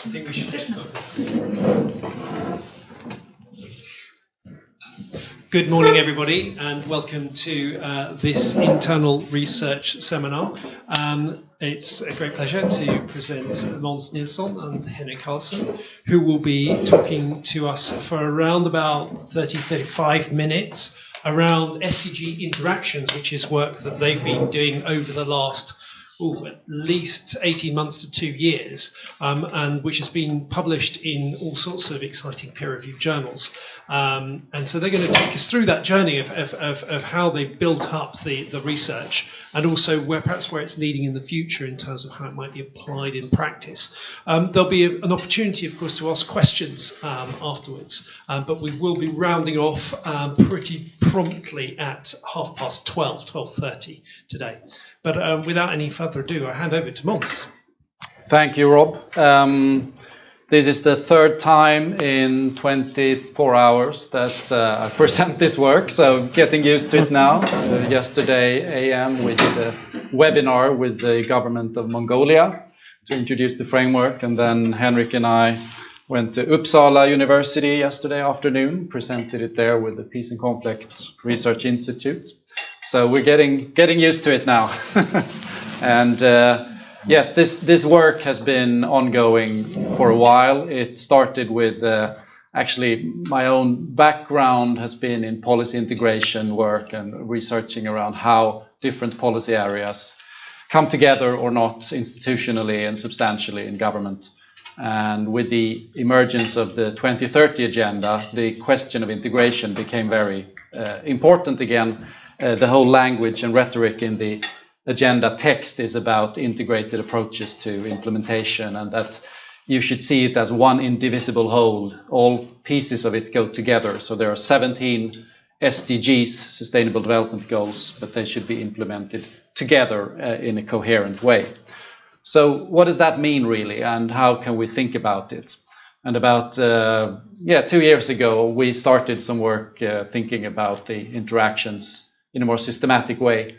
think we should get started. Good morning, everybody, and welcome to this internal research seminar. It's a great pleasure to present Måns Nilsson and Henrik Carlsen, who will be talking to us for around about 30-35 minutes around SDG interactions, which is work that they've been doing over the last at least 18 months to 2 years, and which has been published in all sorts of exciting peer-reviewed journals. And so they're going to take us through that journey of how they built up the research, and also where it's leading in the future in terms of how it might be applied in practice. There'll be an opportunity, of course, to ask questions afterwards, but we will be rounding off pretty promptly at 12:30 today. But without any further ado, I hand over to Måns. Thank you, Rob. This is the third time in 24 hours that I present this work, so getting used to it now. Yesterday AM we did a webinar with the Government of Mongolia to introduce the framework, and then Henrik and I went to Uppsala University yesterday afternoon, presented it there with the Peace and Conflict Research Institute. So we're getting used to it now. And yes, this work has been ongoing for a while. It started with actually my own background has been in policy integration work and researching around how different policy areas come together or not institutionally and substantially in government. And with the emergence of the 2030 agenda, the question of integration became very important again. The whole language and rhetoric in the agenda text is about integrated approaches to implementation, and that you should see it as one indivisible whole. All pieces of it go together. So there are 17 SDGs, Sustainable Development Goals, but they should be implemented together in a coherent way. So what does that mean really, and how can we think about it? And about 2 years ago, we started some work thinking about the interactions in a more systematic way.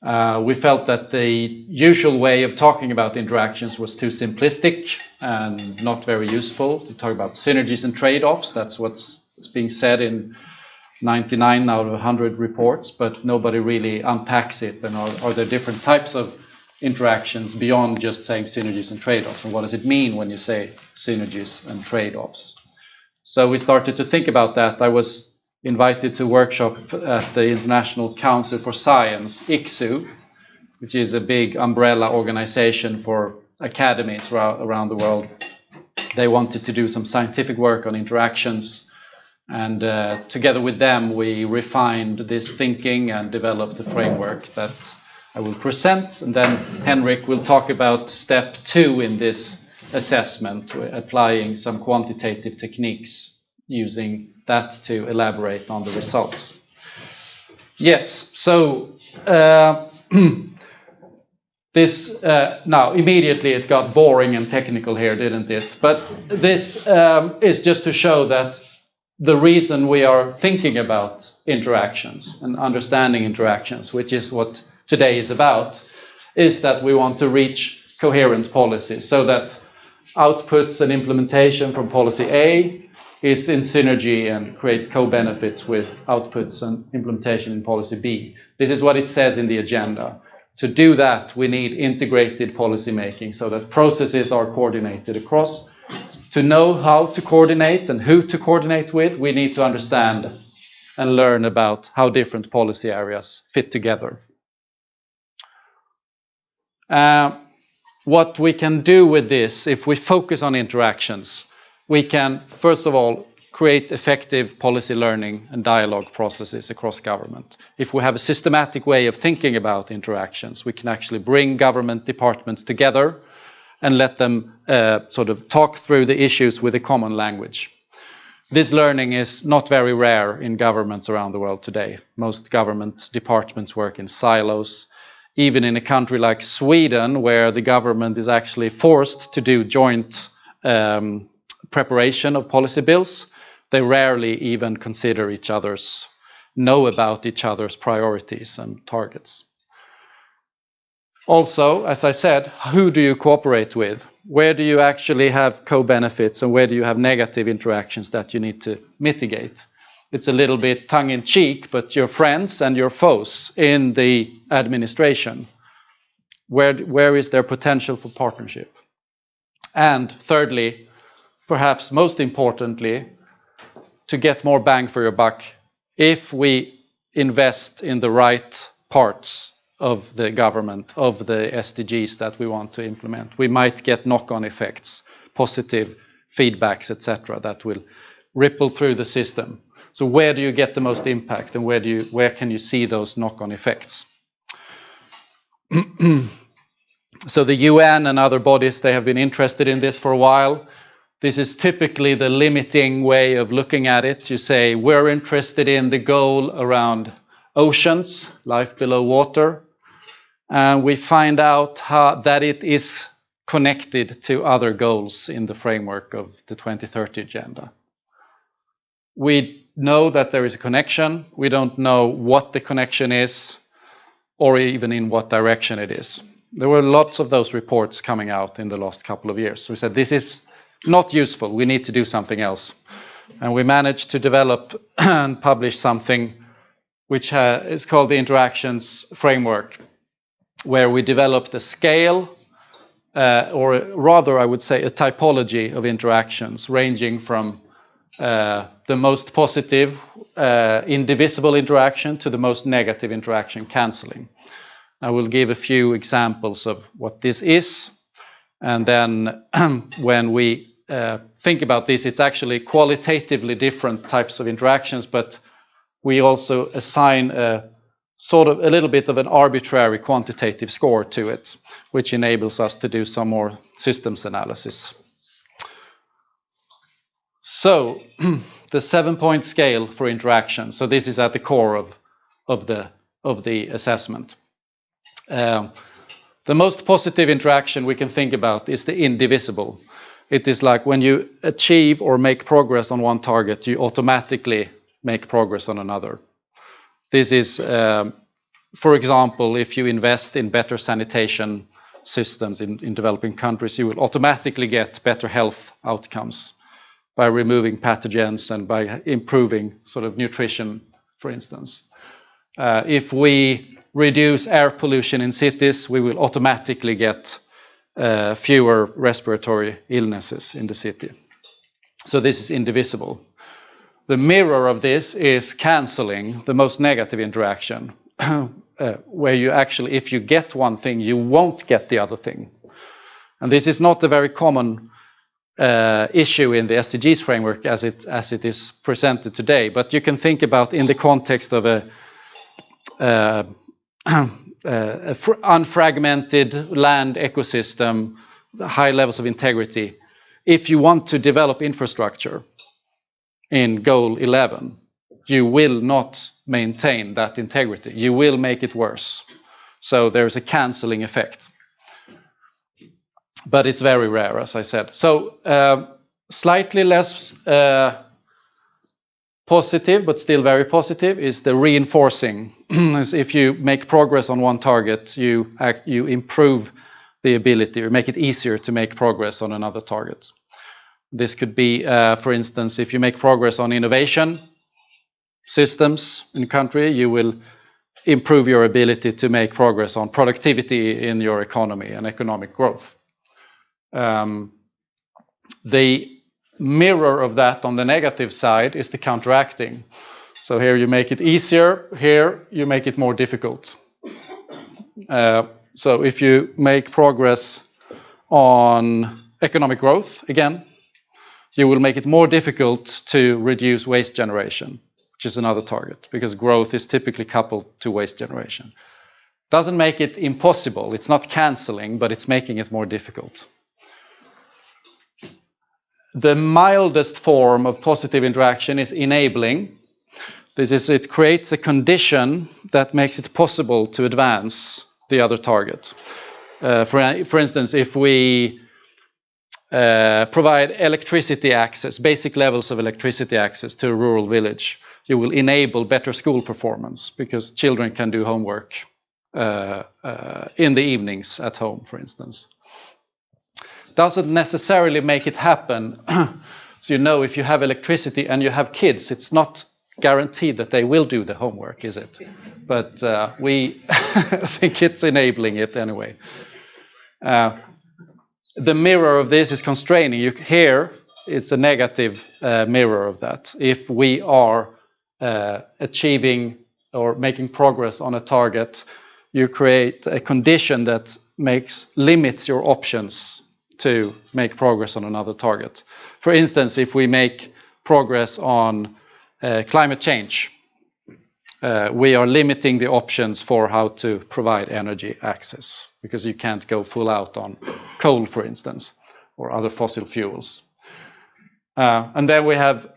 We felt that the usual way of talking about interactions was too simplistic and not very useful. To talk about synergies and trade-offs, that's what's being said in 99 out of 100 reports, but nobody really unpacks it. And are there different types of interactions beyond just saying synergies and trade-offs? And what does it mean when you say synergies and trade-offs? So we started to think about that. I was invited to workshop at the International Council for Science, ICSU, which is a big umbrella organization for academies around the world. They wanted to do some scientific work on interactions, and together with them we refined this thinking and developed the framework that I will present, and then Henrik will talk about step 2 in this assessment, applying some quantitative techniques, using that to elaborate on the results. Yes, so this now immediately it got boring and technical here, didn't it? But this is just to show that the reason we are thinking about interactions and understanding interactions, which is what today is about, is that we want to reach coherent policy so that outputs and implementation from policy A is in synergy and create co-benefits with outputs and implementation in policy B. This is what it says in the agenda. To do that, we need integrated policy making so that processes are coordinated across. To know how to coordinate and who to coordinate with, we need to understand and learn about how different policy areas fit together. What we can do with this, if we focus on interactions, we can, first of all, create effective policy learning and dialogue processes across government. If we have a systematic way of thinking about interactions, we can actually bring government departments together and let them sort of talk through the issues with a common language. This learning is not very rare in governments around the world today. Most government departments work in silos. Even in a country like Sweden, where the government is actually forced to do joint preparation of policy bills, they rarely even consider each other's, know about each other's priorities and targets. Also, as I said, who do you cooperate with? Where do you actually have co-benefits and where do you have negative interactions that you need to mitigate? It's a little bit tongue-in-cheek, but your friends and your foes in the administration, where is there potential for partnership? And thirdly, perhaps most importantly, to get more bang for your buck, if we invest in the right parts of the government, of the SDGs that we want to implement, we might get knock-on effects, positive feedbacks, etc., that will ripple through the system. So where do you get the most impact, and where can you see those knock-on effects? So the UN and other bodies, they have been interested in this for a while. This is typically the limiting way of looking at it. You say, we're interested in the goal around oceans, life below water. And we find out that it is connected to other goals in the framework of the 2030 agenda. We know that there is a connection. We don't know what the connection is or even in what direction it is. There were lots of those reports coming out in the last couple of years. So we said, this is not useful. We need to do something else. And we managed to develop and publish something which is called the Interactions Framework, where we developed a scale, or rather I would say a typology of interactions ranging from the most positive, indivisible interaction to the most negative interaction, cancelling. I will give a few examples of what this is. And then when we think about this, it's actually qualitatively different types of interactions, but we also assign a little bit of an arbitrary quantitative score to it, which enables us to do some more systems analysis. So the 7-point scale for interaction. So this is at the core of the assessment. The most positive interaction we can think about is the indivisible. It is like when you achieve or make progress on one target, you automatically make progress on another. This is, for example, if you invest in better sanitation systems in developing countries, you will automatically get better health outcomes by removing pathogens and by improving sort of nutrition, for instance. If we reduce air pollution in cities, we will automatically get fewer respiratory illnesses in the city. So this is indivisible. The mirror of this is cancelling, the most negative interaction, where you actually, if you get one thing, you won't get the other thing. And this is not a very common issue in the SDGs framework as it is presented today, but you can think about in the context of a unfragmented land ecosystem, high levels of integrity. If you want to develop infrastructure in goal 11, you will not maintain that integrity. You will make it worse. So there's a cancelling effect. But it's very rare, as I said. So slightly less positive, but still very positive, is the reinforcing. If you make progress on one target, you improve the ability or make it easier to make progress on another target. This could be, for instance, if you make progress on innovation systems in a country, you will improve your ability to make progress on productivity in your economy and economic growth. The mirror of that on the negative side is the counteracting. So here you make it easier, here you make it more difficult. So if you make progress on economic growth, again, you will make it more difficult to reduce waste generation, which is another target, because growth is typically coupled to waste generation. Doesn't make it impossible, it's not cancelling, but it's making it more difficult. The mildest form of positive interaction is enabling. It creates a condition that makes it possible to advance the other target. For instance, if we provide electricity access, basic levels of electricity access to a rural village, you will enable better school performance because children can do homework in the evenings at home, for instance. Doesn't necessarily make it happen. So if you have electricity and you have kids, it's not guaranteed that they will do the homework, is it? But we think it's enabling it anyway. The mirror of this is constraining. Here, it's a negative mirror of that. If we are achieving or making progress on a target, you create a condition that limits your options to make progress on another target. For instance, if we make progress on climate change, we are limiting the options for how to provide energy access, because you can't go full out on coal, for instance, or other fossil fuels. And then we have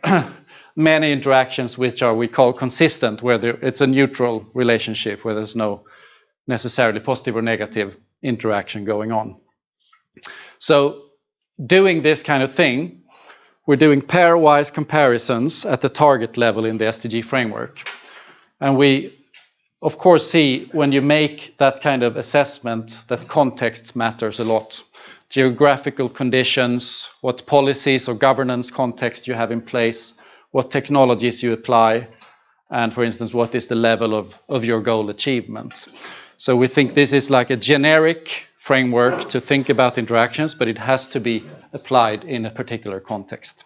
many interactions which we call consistent, where it's a neutral relationship, where there's no necessarily positive or negative interaction going on. So doing this kind of thing, we're doing pairwise comparisons at the target level in the SDG framework. And we, of course, see when you make that kind of assessment that context matters a lot. Geographical conditions, what policies or governance context you have in place, what technologies you apply, and for instance, what is the level of your goal achievement. So we think this is like a generic framework to think about interactions, but it has to be applied in a particular context.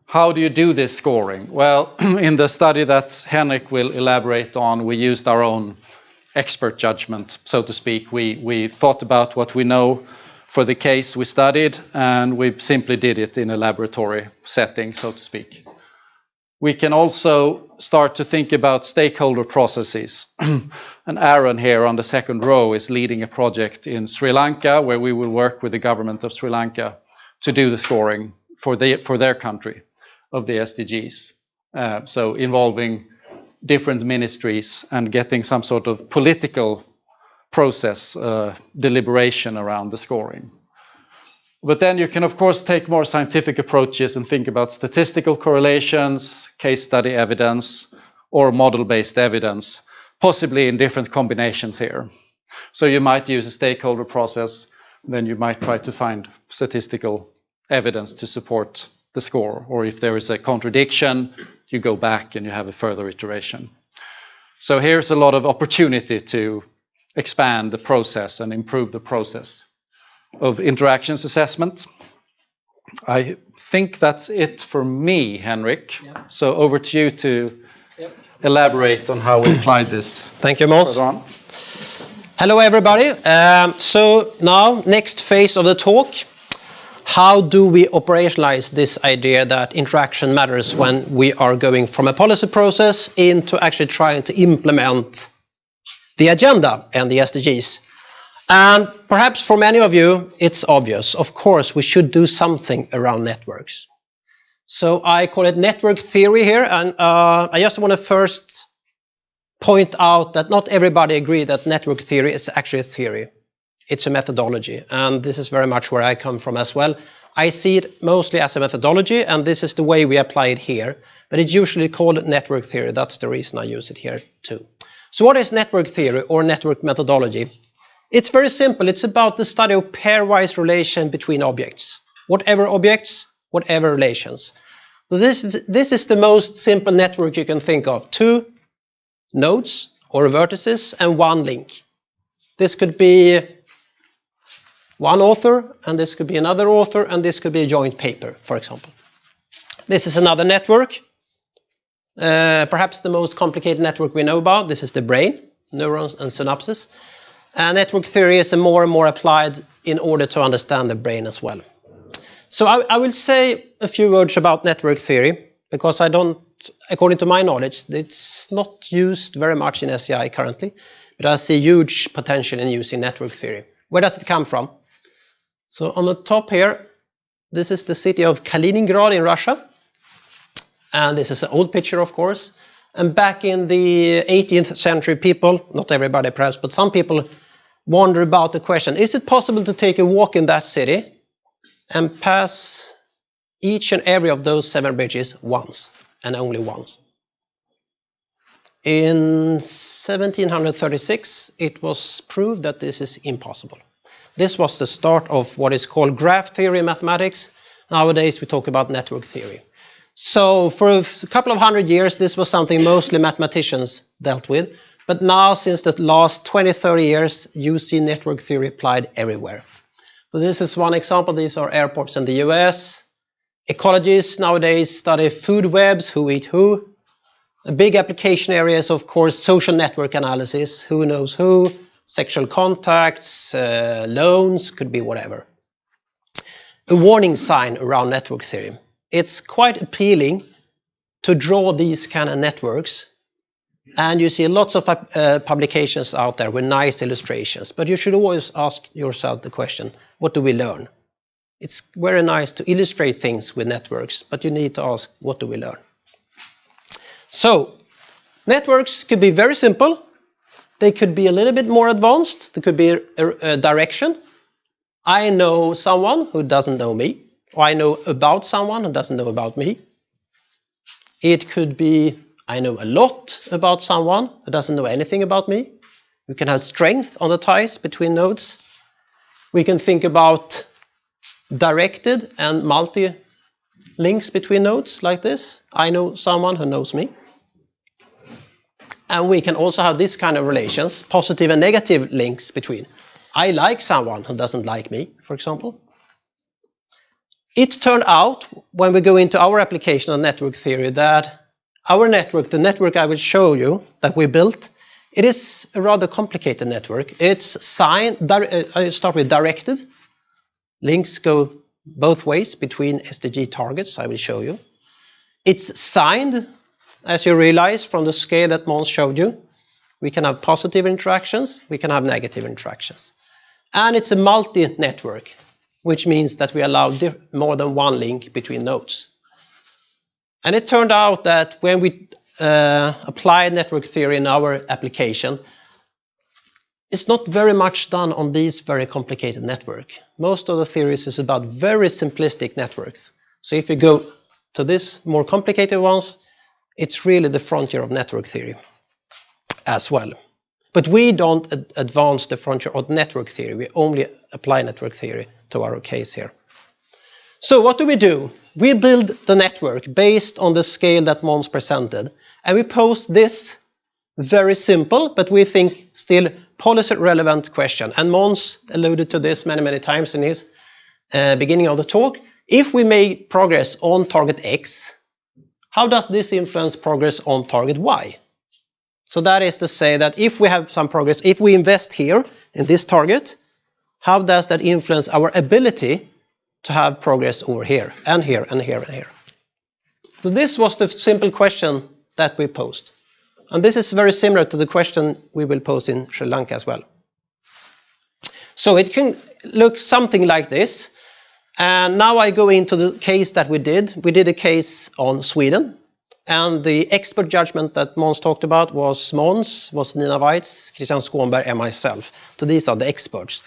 How do you do this scoring? Well, in the study that Henrik will elaborate on, we used our own expert judgment, so to speak. We thought about what we know for the case we studied, and we simply did it in a laboratory setting, so to speak. We can also start to think about stakeholder processes. And Aaron here on the second row is leading a project in Sri Lanka, where we will work with the government of Sri Lanka to do the scoring for their country of the SDGs. So involving different ministries and getting some sort of political process, deliberation around the scoring. But then you can, of course, take more scientific approaches and think about statistical correlations, case study evidence, or model-based evidence, possibly in different combinations here. So you might use a stakeholder process, then you might try to find statistical evidence to support the score. Or if there is a contradiction, you go back and you have a further iteration. So here's a lot of opportunity to expand the process and improve the process of interactions assessment. I think that's it for me, Henrik. Yep. So over to you to elaborate on how we applied this. Thank you, Måns. Hello, everybody. So now, next phase of the talk. How do we operationalize this idea that interaction matters when we are going from a policy process into actually trying to implement the agenda and the SDGs? And perhaps for many of you, it's obvious. Of course, we should do something around networks. So I call it network theory here. And I just want to first point out that not everybody agrees that network theory is actually a theory. It's a methodology. And this is very much where I come from as well. I see it mostly as a methodology, and this is the way we apply it here. But it's usually called network theory. That's the reason I use it here too. So what is network theory or network methodology? It's very simple. It's about the study of pairwise relation between objects. Whatever objects, whatever relations. So this is the most simple network you can think of. 2 nodes or vertices and 1 link. This could be one author, and this could be another author, and this could be a joint paper, for example. This is another network. Perhaps the most complicated network we know about. This is the brain, neurons and synapses. And network theory is more and more applied in order to understand the brain as well. So I will say a few words about network theory, because according to my knowledge, it's not used very much in SEI currently, but I see huge potential in using network theory. Where does it come from? So on the top here, this is the city of Kaliningrad in Russia. And this is an old picture, of course. And back in the 18th century, people, not everybody perhaps, but some people wonder about the question, is it possible to take a walk in that city and pass each and every of those 7 bridges once, and only once? In 1736, it was proved that this is impossible. This was the start of what is called graph theory in mathematics. Nowadays, we talk about network theory. So for a couple of hundred years, this was something mostly mathematicians dealt with. But now, since the last 20, 30 years, you see network theory applied everywhere. So this is one example. These are airports in the US. Ecologists nowadays study food webs, who eat who. A big application area is, of course, social network analysis, who knows who, sexual contacts, loans, could be whatever. A warning sign around network theory. It's quite appealing to draw these kind of networks, and you see lots of publications out there with nice illustrations, but you should always ask yourself the question, what do we learn? It's very nice to illustrate things with networks, but you need to ask, what do we learn? So, networks could be very simple. They could be a little bit more advanced. There could be a direction. I know someone who doesn't know me, or I know about someone who doesn't know about me. It could be I know a lot about someone who doesn't know anything about me. We can have strength on the ties between nodes. We can think about directed and multi-links between nodes like this. I know someone who knows me. And we can also have this kind of relations, positive and negative links between. I like someone who doesn't like me, for example. It turned out, when we go into our application of network theory, that our network, the network I will show you that we built, it is a rather complicated network. It's signed, I start with directed. Links go both ways between SDG targets, I will show you. It's signed, as you realize from the scale that Måns showed you. We can have positive interactions, we can have negative interactions. And it's a multi-network, which means that we allow more than one link between nodes. And it turned out that when we applied network theory in our application, it's not very much done on these very complicated networks. Most of the theories is about very simplistic networks. So if you go to this more complicated ones, it's really the frontier of network theory as well. But we don't advance the frontier of network theory. We only apply network theory to our case here. So what do? We build the network based on the scale that Måns presented. And we pose this very simple, but we think still policy relevant question. And Måns alluded to this many, many times in his beginning of the talk. If we make progress on target X, how does this influence progress on target Y? So that is to say that if we have some progress, if we invest here in this target, how does that influence our ability to have progress over here and here and here and here? So this was the simple question that we posed. And this is very similar to the question we will pose in Sri Lanka as well. So it can look something like this. And now I go into the case that we did. We did a case on Sweden. And the expert judgment that Måns talked about was Måns, was Nina Weitz, Nilsson and Skånberg, and myself. So these are the experts.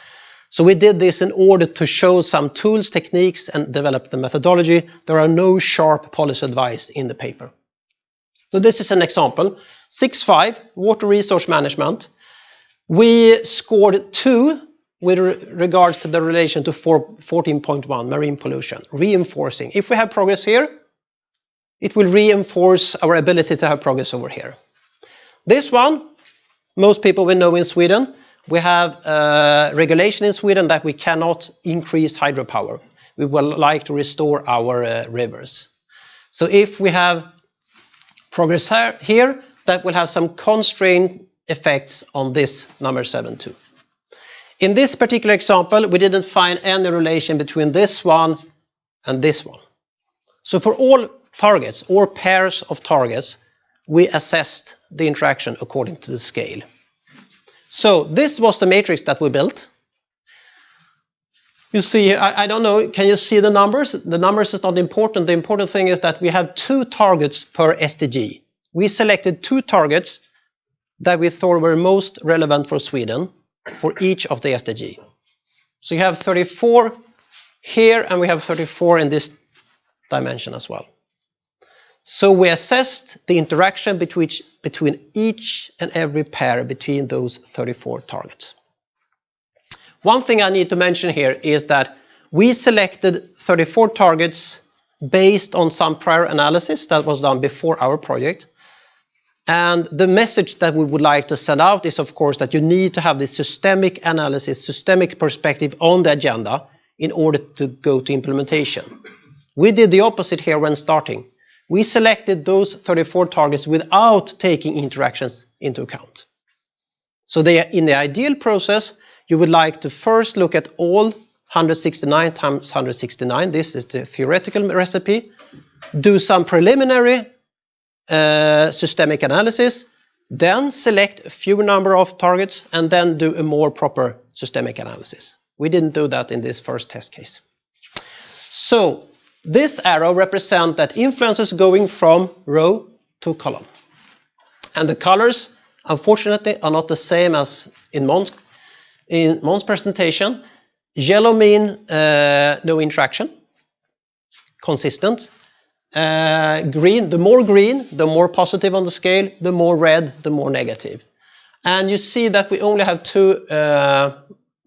So we did this in order to show some tools, techniques, and develop the methodology. There are no sharp policy advice in the paper. So this is an example. 6.5, water resource management. We scored 2 with regards to the relation to 14.1, marine pollution, reinforcing. If we have progress here, it will reinforce our ability to have progress over here. This one, most people will know in Sweden. We have regulation in Sweden that we cannot increase hydropower. We would like to restore our rivers. So if we have progress here, that will have some constraint effects on this number 7 too. In this particular example, we didn't find any relation between this one and this one. So for all targets or pairs of targets, we assessed the interaction according to the scale. So this was the matrix that we built. You see, I don't know, can you see the numbers? The numbers is not important. The important thing is that we have 2 targets per SDG. We selected 2 targets that we thought were most relevant for Sweden for each of the SDG. So you have 34 here and we have 34 in this dimension as well. So we assessed the interaction between each and every pair between those 34 targets. One thing I need to mention here is that we selected 34 targets based on some prior analysis that was done before our project. And the message that we would like to send out is, of course, that you need to have this systemic analysis, systemic perspective on the agenda in order to go to implementation. We did the opposite here when starting. We selected those 34 targets without taking interactions into account. So in the ideal process, you would like to first look at all 169 times 169. This is the theoretical recipe. Do some preliminary systemic analysis, then select a few number of targets, and then do a more proper systemic analysis. We didn't do that in this first test case. So this arrow represents that influences going from row to column. And the colors, unfortunately, are not the same as in Måns' presentation. Yellow mean no interaction, consistent. Green, the more positive on the scale, the more red, the more negative. And you see that we only have two,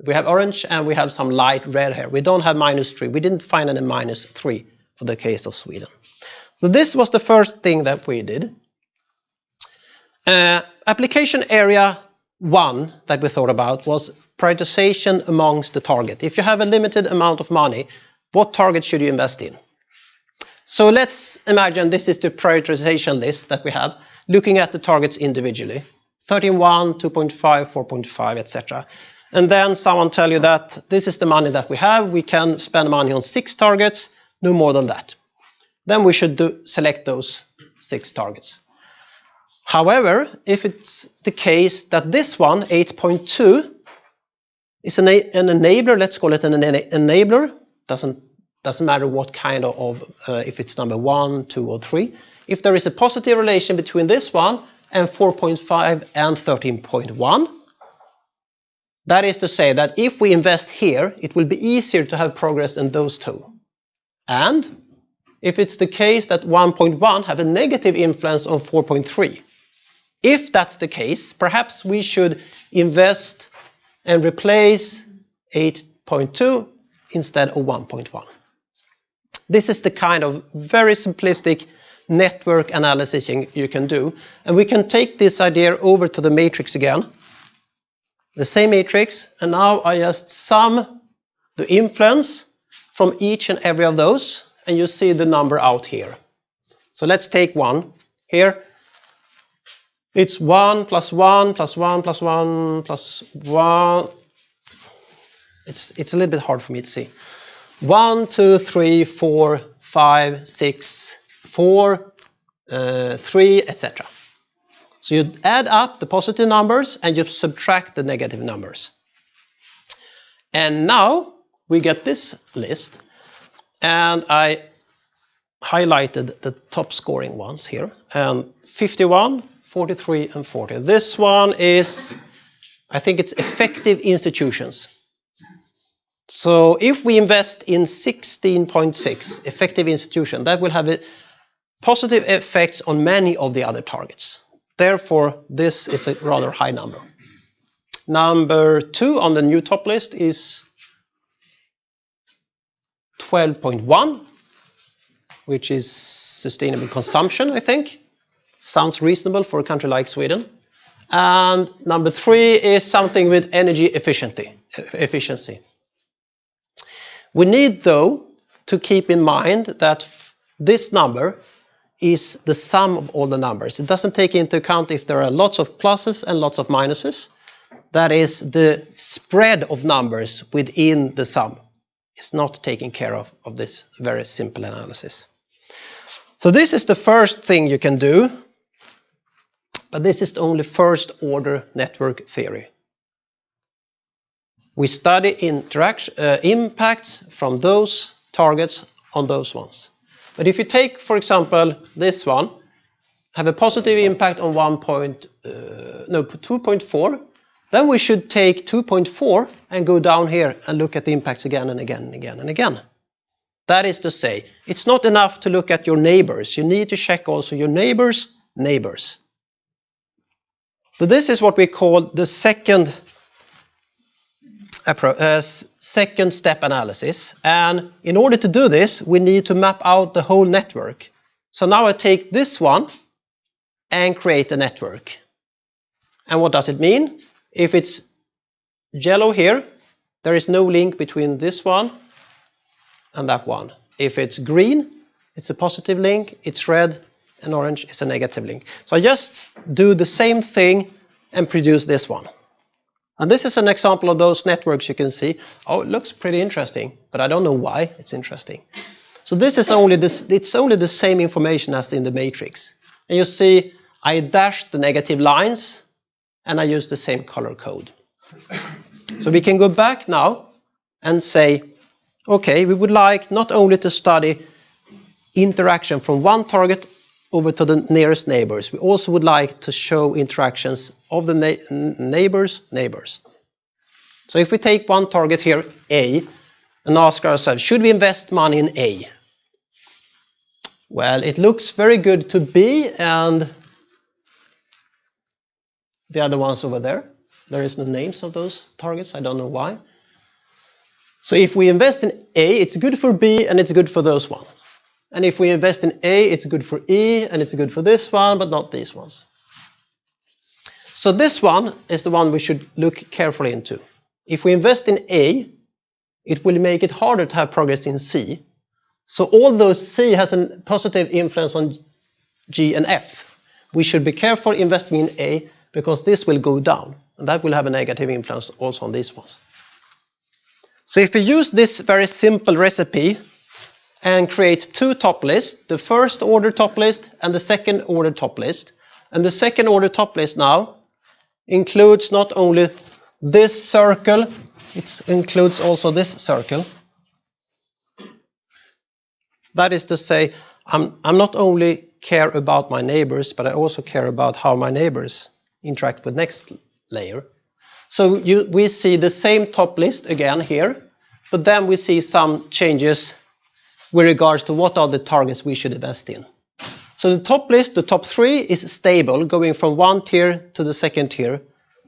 we have orange and we have some light red here. We don't have -3. We didn't find any -3 for the case of Sweden. So this was the first thing that we did. Application area 1 that we thought about was prioritization amongst the target. If you have a limited amount of money, what target should you invest in? So let's imagine this is the prioritization list that we have, looking at the targets individually. 13.1, 2.5, 4.5, etc. And then someone tell you that this is the money that we have. We can spend money on 6 targets, no more than that. Then we should select those 6 targets. However, if it's the case that this one, 8.2, is an enabler, let's call it an enabler, doesn't matter what kind of if it's number 1, 2, or 3. If there is a positive relation between this one and 4.5 and 13.1, that is to say that if we invest here, it will be easier to have progress in those two. And if it's the case that 1.1 have a negative influence on 4.3, if that's the case, perhaps we should invest and replace 8.2 instead of 1.1. This is the kind of very simplistic network analysis you can do. And we can take this idea over to the matrix again. The same matrix. And now I just sum the influence from each and every of those. And you see the number out here. So let's take one here. It's 1 plus 1 plus 1 plus 1 plus 1. It's a little bit hard for me to see. 1, 2, 3, 4, 5, 6, 4, 3, etc. So you add up the positive numbers and you subtract the negative numbers. And now we get this list. And I highlighted the top scoring ones here. And 51, 43, and 40. This one is, I think it's effective institutions. So if we invest in 16.6 effective institution, that will have a positive effects on many of the other targets. Therefore, this is a rather high number. Number 2 on the new top list is 12.1, which is sustainable consumption, I think. Sounds reasonable for a country like Sweden. And number 3 is something with energy efficiency. We need, though, to keep in mind that this number is the sum of all the numbers. It doesn't take into account if there are lots of pluses and lots of minuses. That is the spread of numbers within the sum. It's not taking care of this very simple analysis. So this is the first thing you can do. But this is only first order network theory. We study impacts from those targets on those ones. But if you take, for example, this one, have a positive impact on 2.4, then we should take 2.4 and go down here and look at the impacts again and again and again and again. That is to say, it's not enough to look at your neighbors. You need to check also your neighbors' neighbors. So this is what we call the second step analysis. And in order to do this, we need to map out the whole network. So now I take this one and create a network. And what does it mean? If it's yellow here, there is no link between this one and that one. If it's green, it's a positive link. It's red and orange is a negative link. So I just do the same thing and produce this one. And this is an example of those networks you can see. Oh, it looks pretty interesting, but I don't know why it's interesting. So this is it's only the same information as in the matrix. And you see, I dashed the negative lines and I use the same color code. So we can go back now and say, okay, we would like not only to study interaction from one target over to the nearest neighbors, we also would like to show interactions of the neighbors' neighbors. So if we take one target here, A, and ask ourselves, should we invest money in A? Well, it looks very good to B and the other ones over there. There is no names of those targets, I don't know why. So if we invest in A, it's good for B and it's good for those ones. And if we invest in A, it's good for E and it's good for this one, but not these ones. So this one is the one we should look carefully into. If we invest in A, it will make it harder to have progress in C. So although C has a positive influence on G and F, we should be careful investing in A because this will go down. And that will have a negative influence also on these ones. So if we use this very simple recipe and create two top lists, the first order top list and the second order top list. And the second order top list now includes not only this circle, it includes also this circle. That is to say, I'm not only care about my neighbors, but I also care about how my neighbors interact with next layer. So we see the same top list again here, but then we see some changes with regards to what are the targets we should invest in. So the top list, the top three, is stable, going from one tier to the second tier.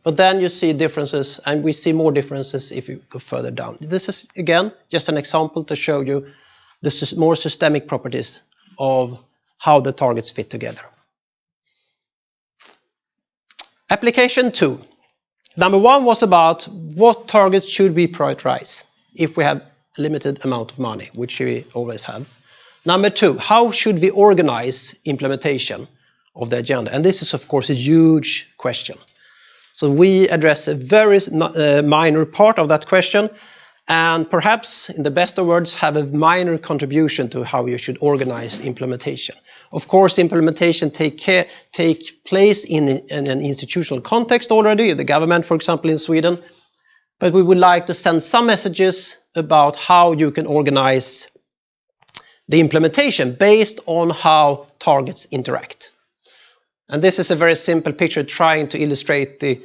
But then you see differences, and we see more differences if you go further down. This is, again, just an example to show you the more systemic properties of how the targets fit together. Application 2. Number 1 was about what targets should we prioritize if we have a limited amount of money, which we always have. Number 2, how should we organize implementation of the agenda? And this is, of course, a huge question. So we address a very minor part of that question, and perhaps, in the best of words, have a minor contribution to how you should organize implementation. Of course, implementation take place in an institutional context already, the government, for example, in Sweden. But we would like to send some messages about how you can organize the implementation based on how targets interact. And this is a very simple picture trying to illustrate the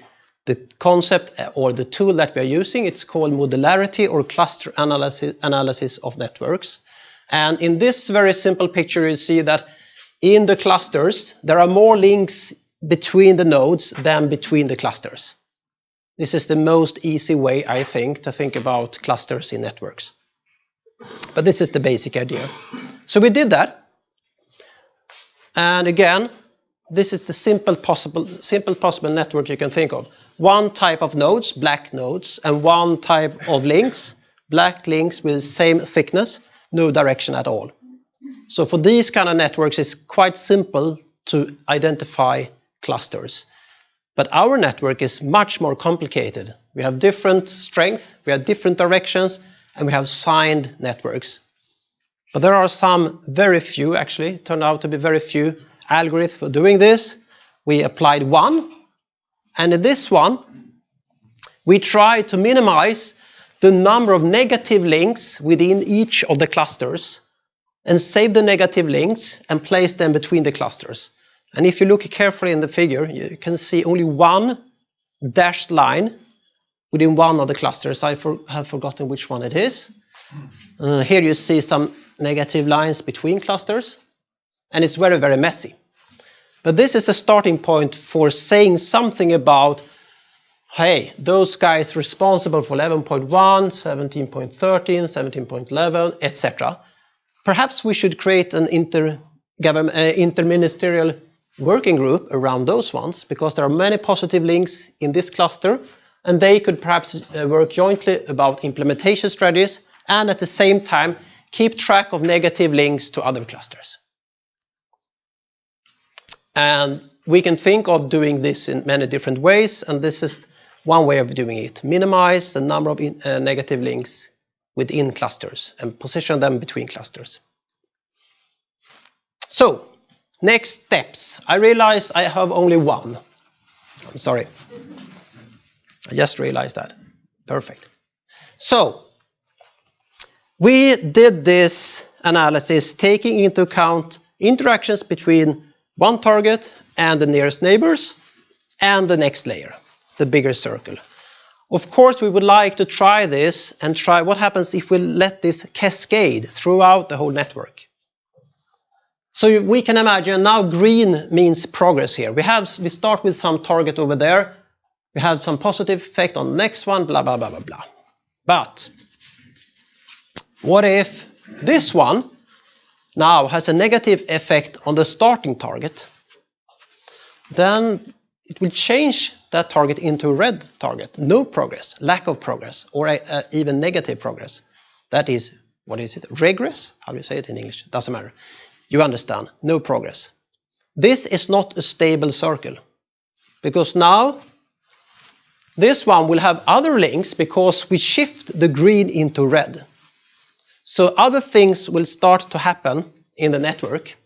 concept or the tool that we are using. It's called modularity or cluster analysis of networks. And in this very simple picture, you see that in the clusters, there are more links between the nodes than between the clusters. This is the most easy way, I think, to think about clusters in networks. But this is the basic idea. So we did that. And again, this is the simple possible network you can think of. One type of nodes, black nodes, and one type of links, black links with the same thickness, no direction at all. So for these kind of networks, it's quite simple to identify clusters. But our network is much more complicated. We have different strength, we have different directions, and we have signed networks. But there are some very few, actually, turned out to be very few algorithms for doing this. We applied one, and in this one, we try to minimize the number of negative links within each of the clusters and save the negative links and place them between the clusters. And if you look carefully in the figure, you can see only one dashed line within one of the clusters. I have forgotten which one it is. Here you see some negative lines between clusters, and it's very, very messy. But this is a starting point for saying something about, hey, those guys responsible for 11.1, 17.13, 17.11, etc. Perhaps we should create an interministerial working group around those ones, because there are many positive links in this cluster, and they could perhaps work jointly about implementation strategies and at the same time keep track of negative links to other clusters. And we can think of doing this in many different ways, and this is one way of doing it. Minimize the number of negative links within clusters and position them between clusters. So, next steps. I realize I have only one. I'm sorry. I just realized that. Perfect. So, we did this analysis taking into account interactions between one target and the nearest neighbors and the next layer, the bigger circle. Of course, we would like to try this and try what happens if we let this cascade throughout the whole network. So we can imagine now green means progress here. We start with some target over there. We have some positive effect on the next one, blah, blah, blah, blah, blah. But what if this one now has a negative effect on the starting target? Then it will change that target into a red target. No progress, lack of progress, or even negative progress. That is, what is it? Regress? How do you say it in English? Doesn't matter. You understand. No progress. This is not a stable circle, because now this one will have other links because we shift the green into red. So other things will start to happen in the network.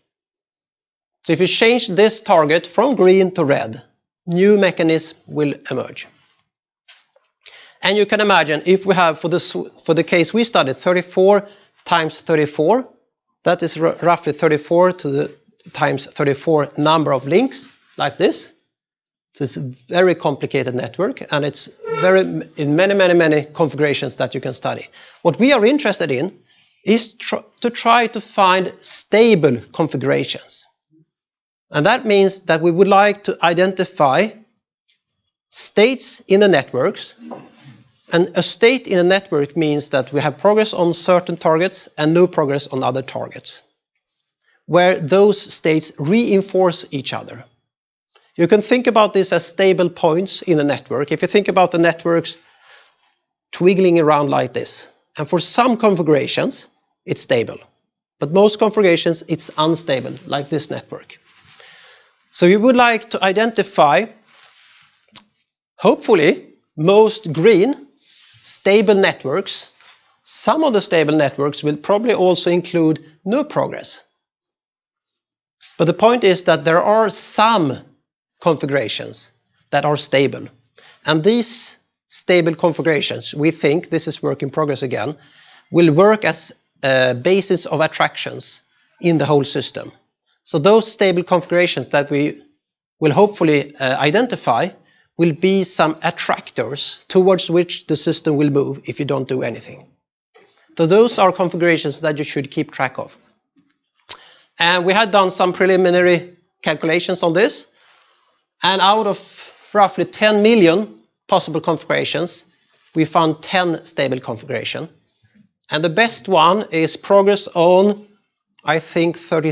So if you change this target from green to red, new mechanism will emerge. And you can imagine if we have, for the case we studied, 34 times 34, that is roughly 34 to the times 34 number of links, like this. So it's a very complicated network, and it's in many configurations that you can study. What we are interested in is to try to find stable configurations. And that means that we would like to identify states in the networks. And a state in a network means that we have progress on certain targets and no progress on other targets, where those states reinforce each other. You can think about this as stable points in the network. If you think about the networks twiggling around like this, and for some configurations, it's stable. But most configurations, it's unstable, like this network. So we would like to identify, hopefully, most green, stable networks. Some of the stable networks will probably also include no progress. But the point is that there are some configurations that are stable. And these stable configurations, we think, this is work in progress again, will work as a basis of attractions in the whole system. So those stable configurations that we will hopefully identify will be some attractors towards which the system will move if you don't do anything. So those are configurations that you should keep track of. And we had done some preliminary calculations on this. And out of roughly 10 million possible configurations, we found 10 stable configurations. And the best one is progress on, I think, 30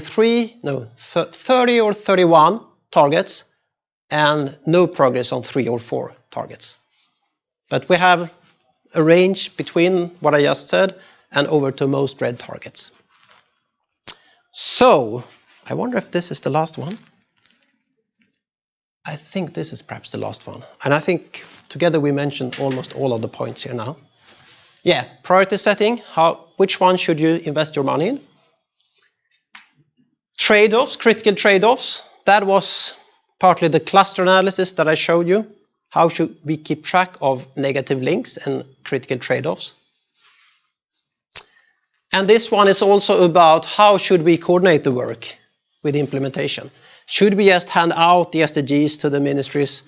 or 31 targets, and no progress on 3 or 4 targets. But we have a range between what I just said and over to most red targets. So, I wonder if this is the last one. I think this is perhaps the last one. And I think together we mentioned almost all of the points here now. Yeah, priority setting, which one should you invest your money in? Trade-offs, critical trade-offs, that was partly the cluster analysis that I showed you. How should we keep track of negative links and critical trade-offs? And this one is also about how should we coordinate the work with implementation. Should we just hand out the SDGs to the ministries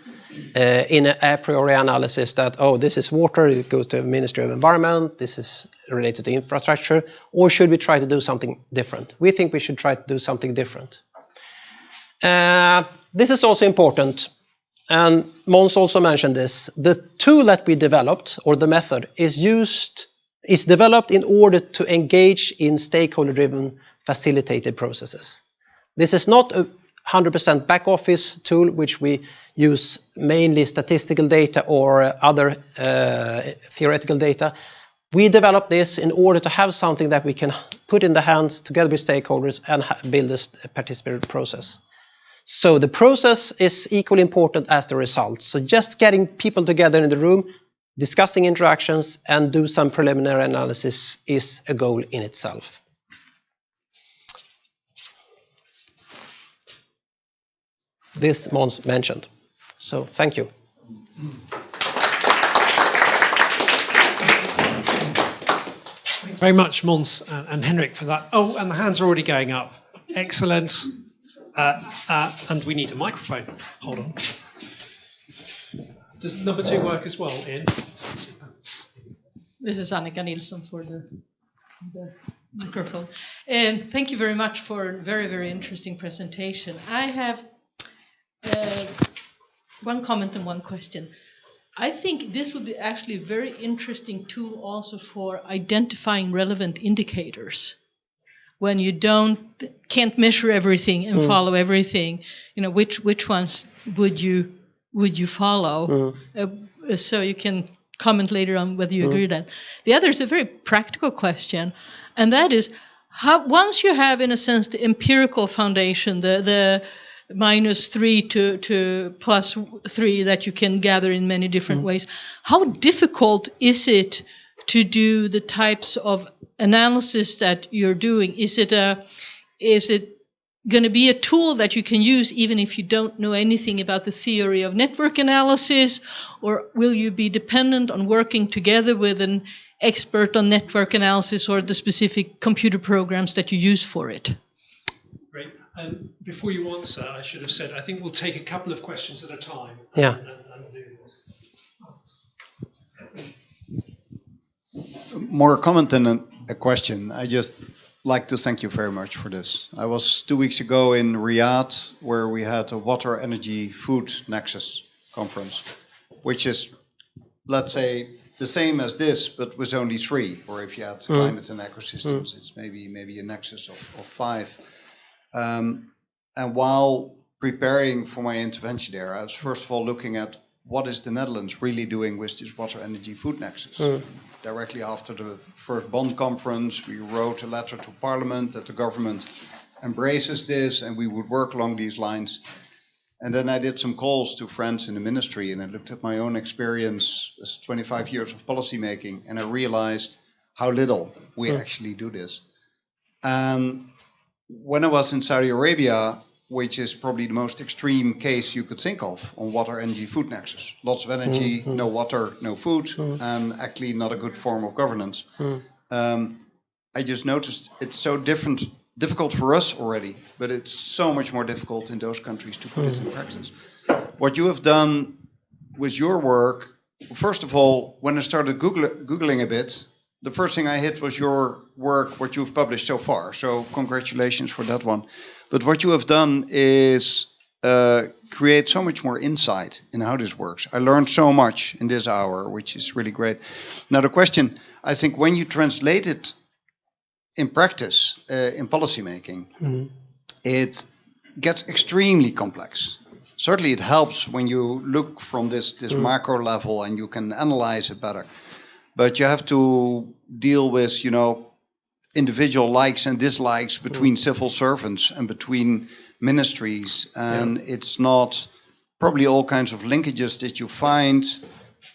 in an a priori analysis that, oh, this is water, it goes to the Ministry of Environment, this is related to infrastructure, or should we try to do something different? We think we should try to do something different. This is also important, and Måns also mentioned this. The tool that we developed, or the method, is developed in order to engage in stakeholder-driven facilitated processes. This is not a 100% back office tool, which we use mainly statistical data or other theoretical data. We developed this in order to have something that we can put in the hands together with stakeholders and build this participatory process. So the process is equally important as the results. So just getting people together in the room, discussing interactions and do some preliminary analysis is a goal in itself. This Måns mentioned. So thank you. Thanks very much, Måns and Henrik, for that. Oh, and the hands are already going up. Excellent. And we need a microphone. Hold on. Does number 2 work as well, Ian? This is Annika Nilsson for the microphone. And thank you very much for a very, very interesting presentation. I have one comment and one question. I think this would be actually a very interesting tool also for identifying relevant indicators. When you can't measure everything and follow everything, which ones would you follow? So you can comment later on whether you agree with that. The other is a very practical question, and that is, once you have, in a sense, the empirical foundation, the -3 to +3 that you can gather in many different ways, how difficult is it to do the types of analysis that you're doing? Is it going to be a tool that you can use even if you don't know anything about the theory of network analysis, or will you be dependent on working together with an expert on network analysis or the specific computer programs that you use for it? Great. Before you answer, I should have said, I think we'll take a couple of questions at a time. Yeah. And do this. More a comment than a question. I just like to thank you very much for this. I was 2 weeks ago in Riyadh, where we had a water, energy, food nexus conference, which is, let's say, the same as this, but with only 3. Or if you add climate and ecosystems, it's maybe a nexus of 5. And while preparing for my intervention there, I was first of all looking at what is the Netherlands really doing with this water, energy, food nexus. Directly after the first Bonn conference, we wrote a letter to Parliament that the government embraces this and we would work along these lines. And then I did some calls to friends in the ministry, and I looked at my own experience as 25 years of policy making, and I realized how little we actually do this. And when I was in Saudi Arabia, which is probably the most extreme case you could think of on water, energy, food nexus. Lots of energy, no water, no food, and actually not a good form of governance. I just noticed it's so difficult for us already, but it's so much more difficult in those countries to put it in practice. What you have done with your work, first of all, when I started Googling a bit, the first thing I hit was your work, what you've published so far. So congratulations for that one. But what you have done is create so much more insight in how this works. I learned so much in this hour, which is really great. Now the question, I think when you translate it in practice, in policymaking, it gets extremely complex. Certainly it helps when you look from this macro level and you can analyze it better. But you have to deal with, individual likes and dislikes between civil servants and between ministries. And it's not probably all kinds of linkages that you find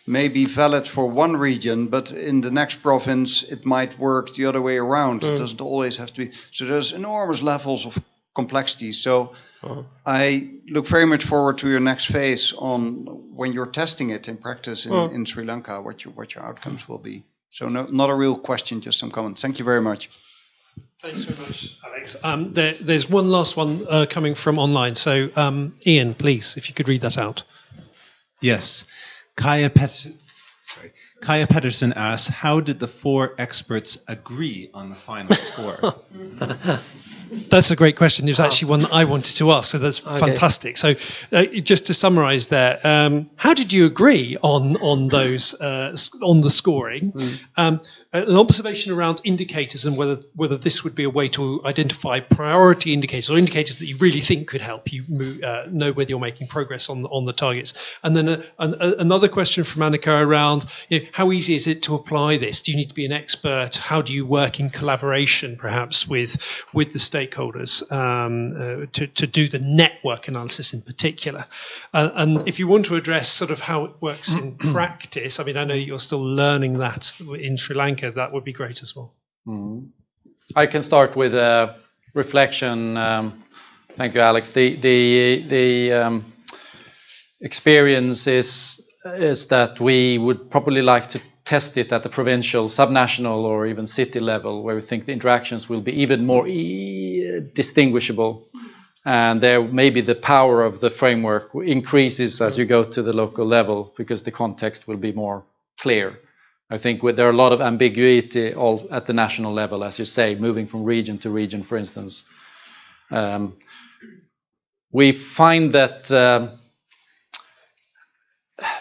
may be valid for one region, but in the next province it might work the other way around. It doesn't always have to be. So there's enormous levels of complexity. So I look very much forward to your next phase on when you're testing it in practice in Sri Lanka, what your outcomes will be. So not a real question, just some comments. Thank you very much. Thanks very much, Alex. There's one last one coming from online. So Ian, please, if you could read that out. Yes. Kaya Pettersson asks, how did the 4 experts agree on the final score? That's a great question. It was actually one that I wanted to ask, so that's fantastic. So, just to summarise there, how did you agree on those on the scoring? An observation around indicators and whether this would be a way to identify priority indicators or indicators that you really think could help you know whether you're making progress on the targets. And then another question from Annika around how easy is it to apply this? Do you need to be an expert? How do you work in collaboration, perhaps with the stakeholders to do the network analysis in particular? And if you want to address sort of how it works in practice, I mean, I know you're still learning that in Sri Lanka, that would be great as well. I can start with a reflection. Thank you, Alex. The experience is that we would probably like to test it at the provincial, subnational, or even city level, where we think the interactions will be even more distinguishable. And there maybe the power of the framework increases as you go to the local level, because the context will be more clear. I think there are a lot of ambiguity all at the national level, as you say, moving from region to region, for instance. We find that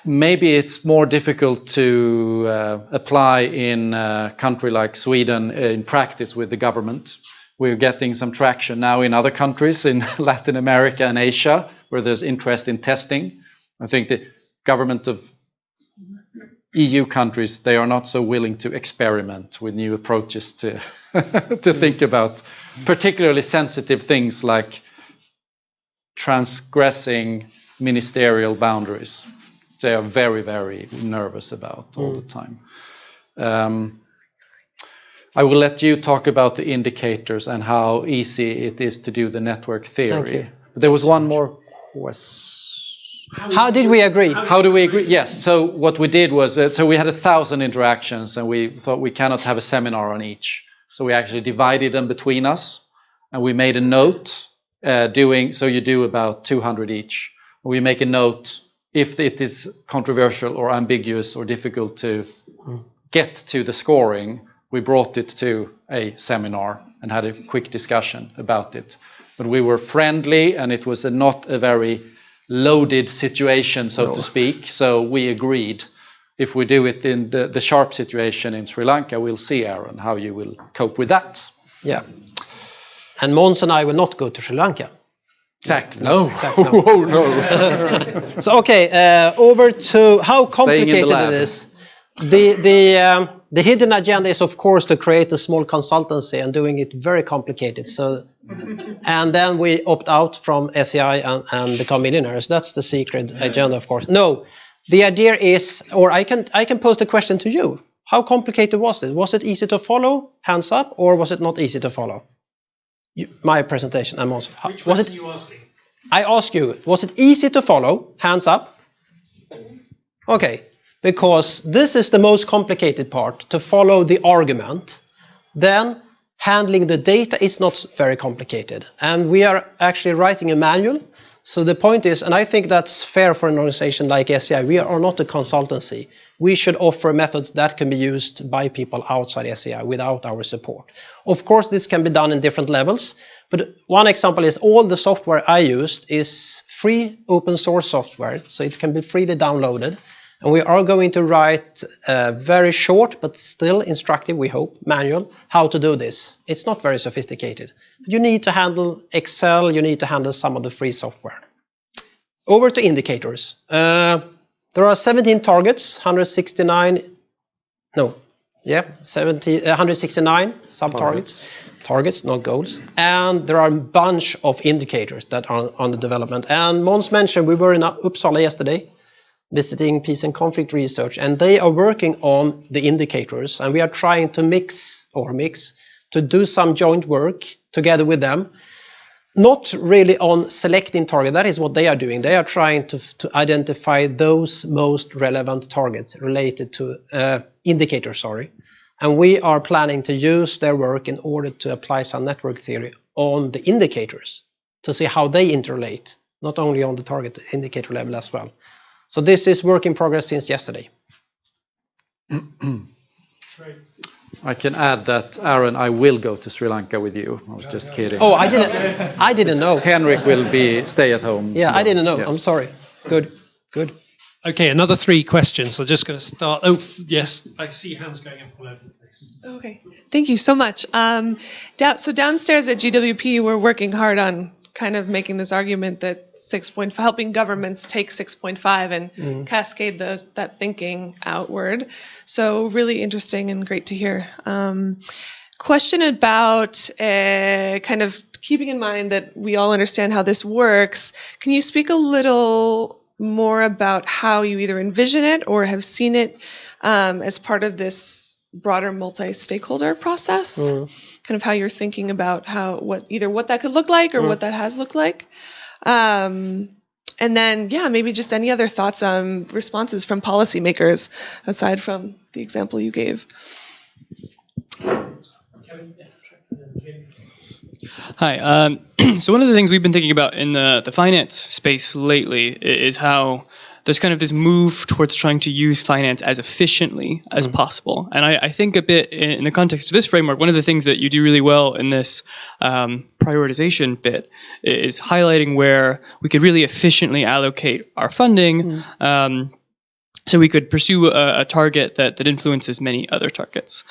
maybe it's more difficult to apply in a country like Sweden in practice with the government. We're getting some traction now in other countries in Latin America and Asia, where there's interest in testing. I think the government of EU countries, they are not so willing to experiment with new approaches to to think about particularly sensitive things like transgressing ministerial boundaries. They are very, very nervous about all the time. I will let you talk about the indicators and how easy it is to do the network theory. There was one more question. How did we agree? How do we agree? Yes. So what we did was, so we had 1,000 interactions, and we thought we cannot have a seminar on each. So we actually divided them between us, and we made a note so you do about 200 each. We make a note if it is controversial or ambiguous or difficult to get to the scoring. We brought it to a seminar and had a quick discussion about it. But we were friendly, and it was not a very loaded situation, so to speak. So we agreed. If we do it in the sharp situation in Sri Lanka, we'll see, Aaron, how you will cope with that. Yeah. And Måns and I will not go to Sri Lanka. Exactly. No. Exactly, no. Oh, no. So, over to how complicated it is. The hidden agenda is, of course, to create a small consultancy and doing it very complicated. So, and then we opt out from SEI and become millionaires. That's the secret agenda, of course. No, the idea is, or I can pose the question to you. How complicated was it? Was it easy to follow? Hands up, or was it not easy to follow? My presentation. Which question are you asking? I ask you, was it easy to follow? Hands up. Okay. Because this is the most complicated part, to follow the argument. Then handling the data is not very complicated. And we are actually writing a manual. So the point is, and I think that's fair for an organization like SEI, we are not a consultancy. We should offer methods that can be used by people outside SEI without our support. Of course, this can be done in different levels. But one example is all the software I used is free open source software. So it can be freely downloaded. And we are going to write a very short, but still instructive, we hope, manual, how to do this. It's not very sophisticated. You need to handle Excel, you need to handle some of the free software. Over to indicators. There are 17 targets, 169 sub-targets. Targets, not goals. And there are a bunch of indicators that are under development. And Måns mentioned we were in Uppsala yesterday, visiting peace and conflict research, and they are working on the indicators, and we are trying to mix to do some joint work together with them, not really on selecting target. That is what they are doing. They are trying to identify those most relevant targets related to indicators, and we are planning to use their work in order to apply some network theory on the indicators to see how they interrelate, not only on the target indicator level as well. So this is work in progress since yesterday. I can add that, Aaron, I will go to Sri Lanka with you. I was just kidding. Oh, I didn't know. Henrik will stay at home. Yeah, I didn't know. Yes. I'm sorry. Good. Okay, another 3 questions. I'm just going to start. Oh, yes, I see hands going up all over the place. Okay, thank you so much. So downstairs at GWP, we're working hard on kind of making this argument that helping governments take 6.5 and cascade that thinking outward. So really interesting and great to hear. Question about kind of keeping in mind that we all understand how this works. Can you speak a little more about how you either envision it or have seen it as part of this broader multi-stakeholder process? Kind of how you're thinking about what that could look like or what that has looked like. And then, maybe just any other thoughts on responses from policymakers aside from the example you gave. Hi. So one of the things we've been thinking about in the finance space lately is how there's kind of this move towards trying to use finance as efficiently as possible. And I think a bit in the context of this framework, one of the things that you do really well in this prioritization bit is highlighting where we could really efficiently allocate our funding so we could pursue a target that influences many other targets.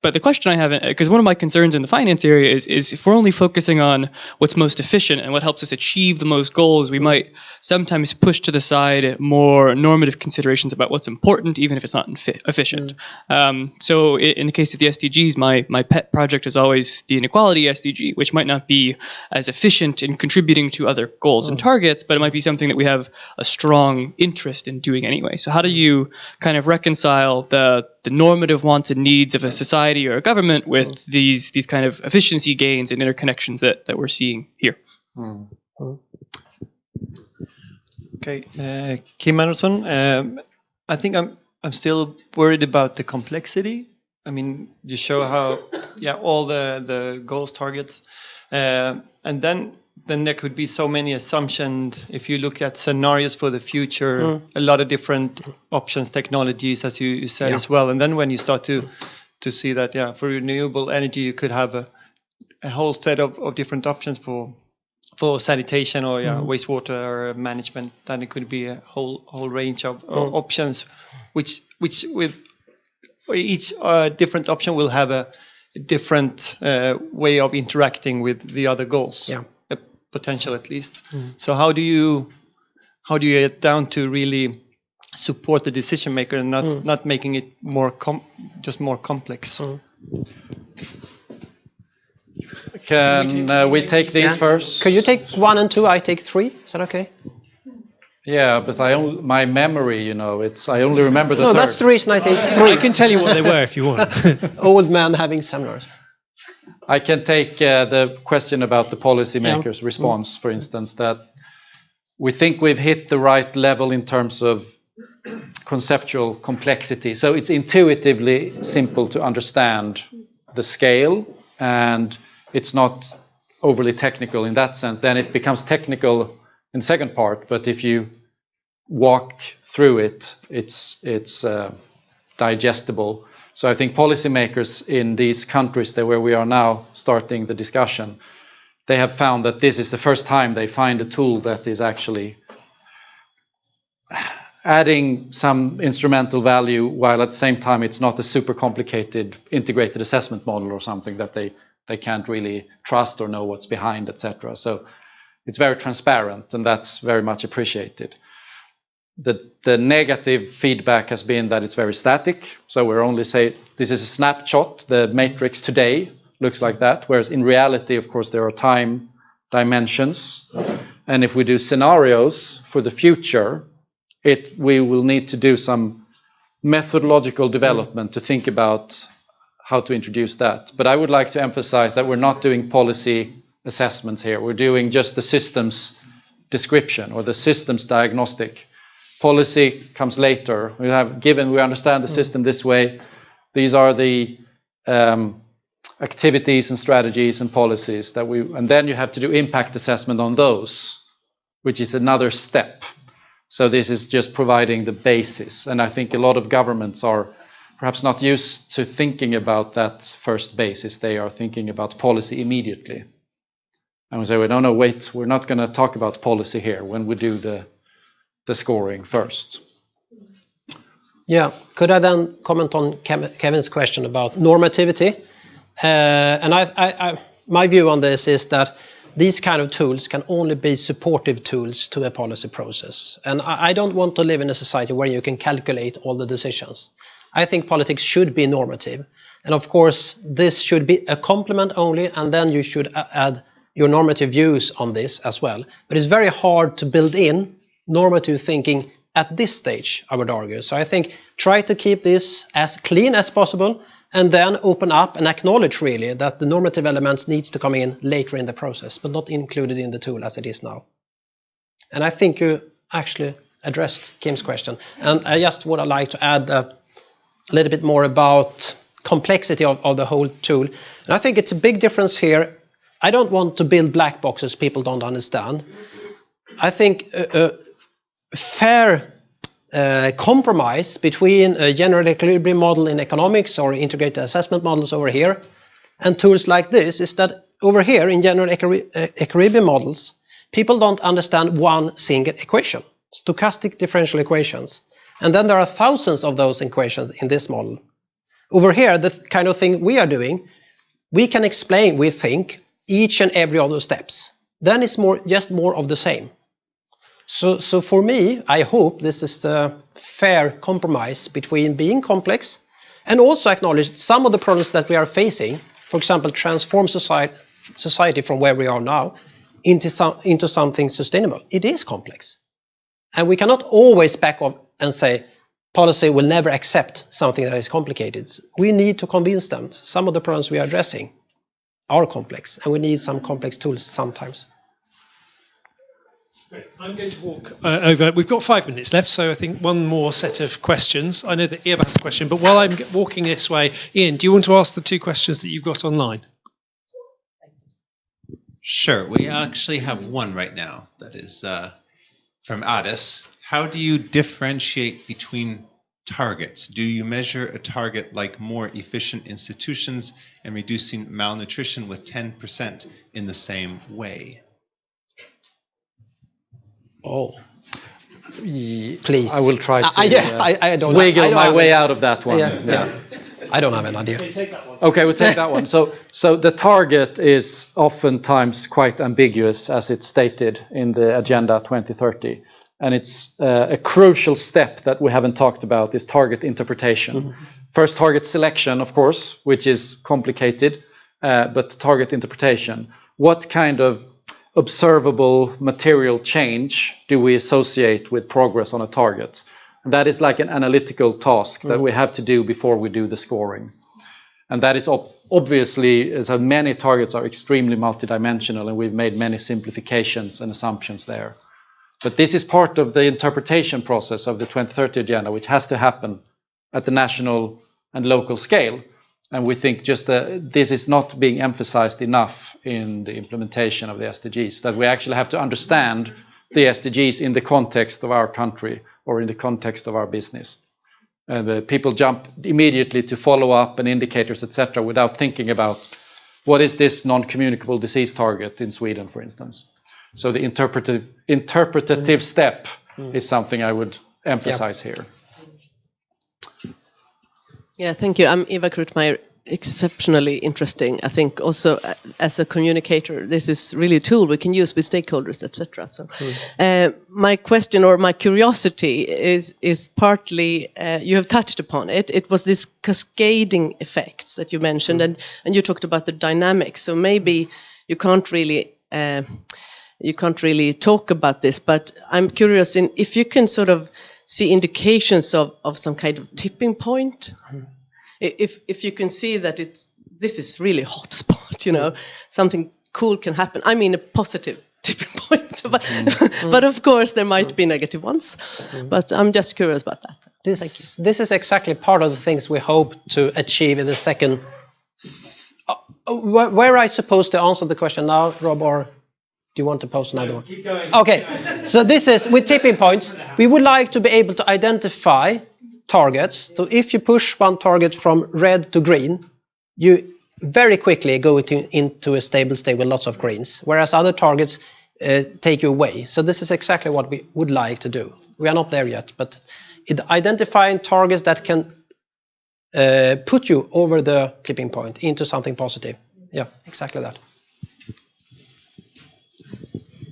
But the question I have, because one of my concerns in the finance area is if we're only focusing on what's most efficient and what helps us achieve the most goals, we might sometimes push to the side more normative considerations about what's important, even if it's not efficient. So in the case of the SDGs, my pet project is always the inequality SDG, which might not be as efficient in contributing to other goals and targets, but it might be something that we have a strong interest in doing anyway. So how do you kind of reconcile the normative wants and needs of a society or a government with these kind of efficiency gains and interconnections that we're seeing here? Okay, Kim Anderson. I think I'm still worried about the complexity. I mean, you show how all the goals, targets, and then there could be so many assumptions. If you look at scenarios for the future, a lot of different options, technologies, as you said as well. And then when you start to see that, for renewable energy, you could have a whole set of different options for sanitation or wastewater management. Then it could be a whole range of options, which with each different option will have a different way of interacting with the other goals. Potential at least. So how do you get down to really support the decision maker and not making it more complex? Can we take these first? Could you take 1 and 2? I take 3. Is that okay? Yeah, but my memory, I only remember the third. No, that's the reason I take 3. I can tell you what they were if you want. Old man having seminars. I can take the question about the policymakers' response, for instance, that we think we've hit the right level in terms of conceptual complexity. So it's intuitively simple to understand the scale, and it's not overly technical in that sense. Then it becomes technical in the second part, but if you walk through it, it's digestible. So I think policymakers in these countries where we are now starting the discussion, they have found that this is the first time they find a tool that is actually adding some instrumental value, while at the same time it's not a super complicated integrated assessment model or something that they can't really trust or know what's behind, etc. So it's very transparent, and that's very much appreciated. The negative feedback has been that it's very static. So we're only saying this is a snapshot. The matrix today looks like that, whereas in reality, of course, there are time dimensions. And if we do scenarios for the future, we will need to do some methodological development to think about how to introduce that. But I would like to emphasize that we're not doing policy assessments here. We're doing just the systems description or the systems diagnostic. Policy comes later. We understand the system this way. These are the activities and strategies and policies and then you have to do impact assessment on those, which is another step. So this is just providing the basis. And I think a lot of governments are perhaps not used to thinking about that first basis. They are thinking about policy immediately. And we say, well, no, wait, we're not going to talk about policy here when we do the scoring first. Yeah, could I then comment on Kevin's question about normativity? And my view on this is that these kind of tools can only be supportive tools to a policy process. And I don't want to live in a society where you can calculate all the decisions. I think politics should be normative. And of course, this should be a complement only, and then you should add your normative views on this as well. But it's very hard to build in normative thinking at this stage, I would argue. So I think try to keep this as clean as possible, and then open up and acknowledge really that the normative elements needs to come in later in the process, but not included in the tool as it is now. And I think you actually addressed Kim's question. And I just would like to add a little bit more about complexity of the whole tool. And I think it's a big difference here. I don't want to build black boxes people don't understand. I think a fair compromise between a general equilibrium model in economics or integrated assessment models over here and tools like this is that over here in general equilibrium models, people don't understand one single equation, stochastic differential equations. And then there are thousands of those equations in this model. Over here, the kind of thing we are doing, we can explain, we think, each and every of those steps. Then it's just more of the same. So for me, I hope this is the fair compromise between being complex and also acknowledge some of the problems that we are facing, for example, transform society from where we are now into something sustainable. It is complex. And we cannot always back off and say, policy will never accept something that is complicated. We need to convince them. Some of the problems we are addressing are complex, and we need some complex tools sometimes. Great. I'm going to walk over. We've got 5 minutes left, so I think one more set of questions. I know that Ian has a question, but while I'm walking this way, Ian, do you want to ask the 2 questions that you've got online? Sure. We actually have one right now that is from Addis. How do you differentiate between targets? Do you measure a target like more efficient institutions and reducing malnutrition with 10% in the same way? Oh, please. I will try to I don't wiggle my way an, out of that one. Yeah. I don't have an idea. Okay, take that one. Okay, we'll take that one. So the target is oftentimes quite ambiguous, as it's stated in the Agenda 2030. And it's a crucial step that we haven't talked about is target interpretation. Mm-hmm. First, target selection, of course, which is complicated, but target interpretation. What kind of observable material change do we associate with progress on a target? And that is like an analytical task that we have to do before we do the scoring. And that is obviously, as many targets are extremely multidimensional, and we've made many simplifications and assumptions there. But this is part of the interpretation process of the 2030 agenda, which has to happen at the national and local scale. And we think just this is not being emphasized enough in the implementation of the SDGs, that we actually have to understand the SDGs in the context of our country or in the context of our business. And people jump immediately to follow up and indicators, etc., without thinking about what is this non-communicable disease target in Sweden, for instance. So the interpretative step is something I would emphasize here. Yeah, thank you. I'm Eva Krutmeier. Exceptionally interesting. I think also as a communicator, this is really a tool we can use with stakeholders, etc. So, my question or my curiosity is partly you have touched upon it. It was this cascading effects that you mentioned, and you talked about the dynamics. So maybe you can't really talk about this, but I'm curious if you can sort of see indications of some kind of tipping point. If you can see that this is really hot spot, something cool can happen. I mean, a positive tipping point, but of course there might be negative ones. But I'm just curious about that. This is exactly part of the things we hope to achieve in the second. Were I supposed to answer the question now, Rob, or? Do you want to post another one? Keep going. Okay, so this is with tipping points. We would like to be able to identify targets. So if you push one target from red to green, you very quickly go into a stable state with lots of greens, whereas other targets take you away. So this is exactly what we would like to do. We are not there yet, but identifying targets that can put you over the tipping point into something positive. Yeah, exactly that.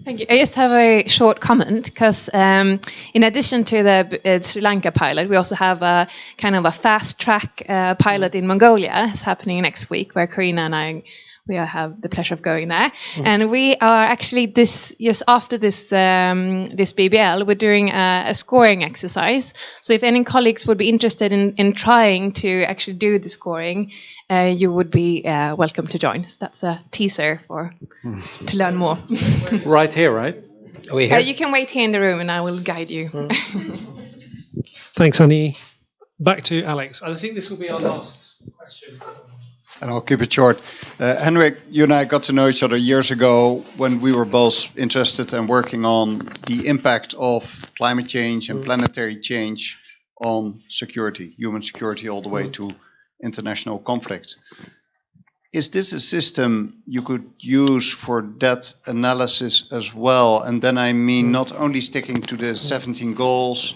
Thank you. I just have a short comment because in addition to the Sri Lanka pilot, we also have a kind of a fast track pilot in Mongolia. It's happening next week where Karina and we have the pleasure of going there. And we are actually just after this BBL, we're doing a scoring exercise. So if any colleagues would be interested in trying to actually do the scoring, you would be welcome to join. So that's a teaser to learn more. Right here, right? Are we here? You can wait here in the room and I will guide you. Thanks, Annie. Back to Alex. I think this will be our last question. And I'll keep it short. Henrik, you and I got to know each other years ago when we were both interested and working on the impact of climate change and planetary change on security, human security all the way to international conflict. Is this a system you could use for that analysis as well? And then I mean not only sticking to the 17 goals,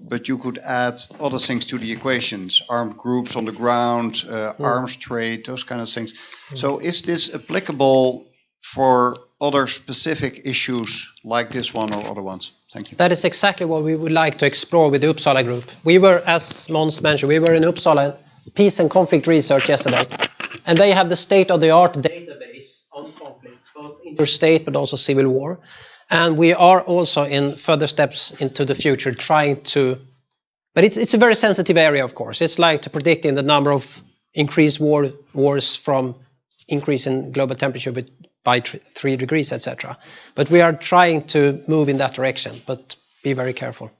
but you could add other things to the equations, armed groups on the ground, arms trade, those kind of things. So is this applicable for other specific issues like this one or other ones? Thank you. That is exactly what we would like to explore with the Uppsala group. We were, as Måns mentioned, we were in Uppsala Peace and Conflict Research yesterday, and they have the state-of-the-art database on conflicts, both interstate but also civil war. And we are also in further steps into the future trying to, but it's a very sensitive area, of course. It's like to predicting the number of increased wars from increase in global temperature by 3 degrees, etc. But we are trying to move in that direction, but be very careful.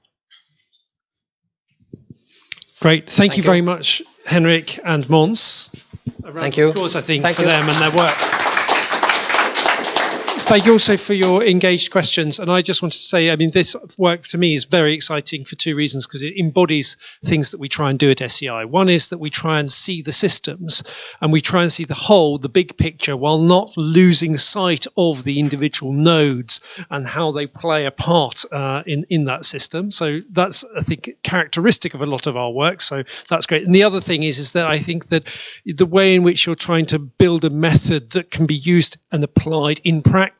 Great. Thank you very much, Henrik and Måns. Thank you. Of course, I think, for them and their work. Thank you also for your engaged questions. And I just want to say, I mean, this work to me is very exciting for two reasons, because it embodies things that we try and do at SEI. One is that we try and see the systems and we try and see the whole, the big picture, while not losing sight of the individual nodes and how they play a part in that system. So that's, I think, characteristic of a lot of our work. So that's great. And the other thing is that I think that the way in which you're trying to build a method that can be used and applied in practice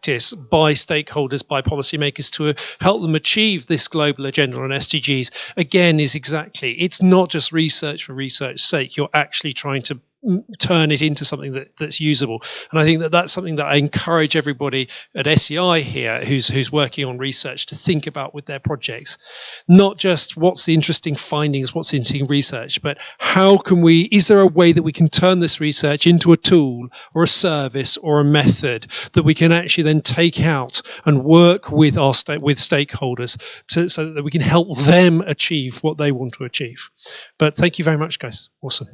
by stakeholders, by policymakers to help them achieve this global agenda on SDGs, again, is exactly, it's not just research for research's sake. You're actually trying to turn it into something that's usable. And I think that that's something that I encourage everybody at SEI here who's working on research to think about with their projects. Not just what's the interesting findings, what's the interesting research, but how can we, is there a way that we can turn this research into a tool or a service or a method that we can actually then take out and work with with stakeholders so that we can help them achieve what they want to achieve. But thank you very much, guys. Awesome.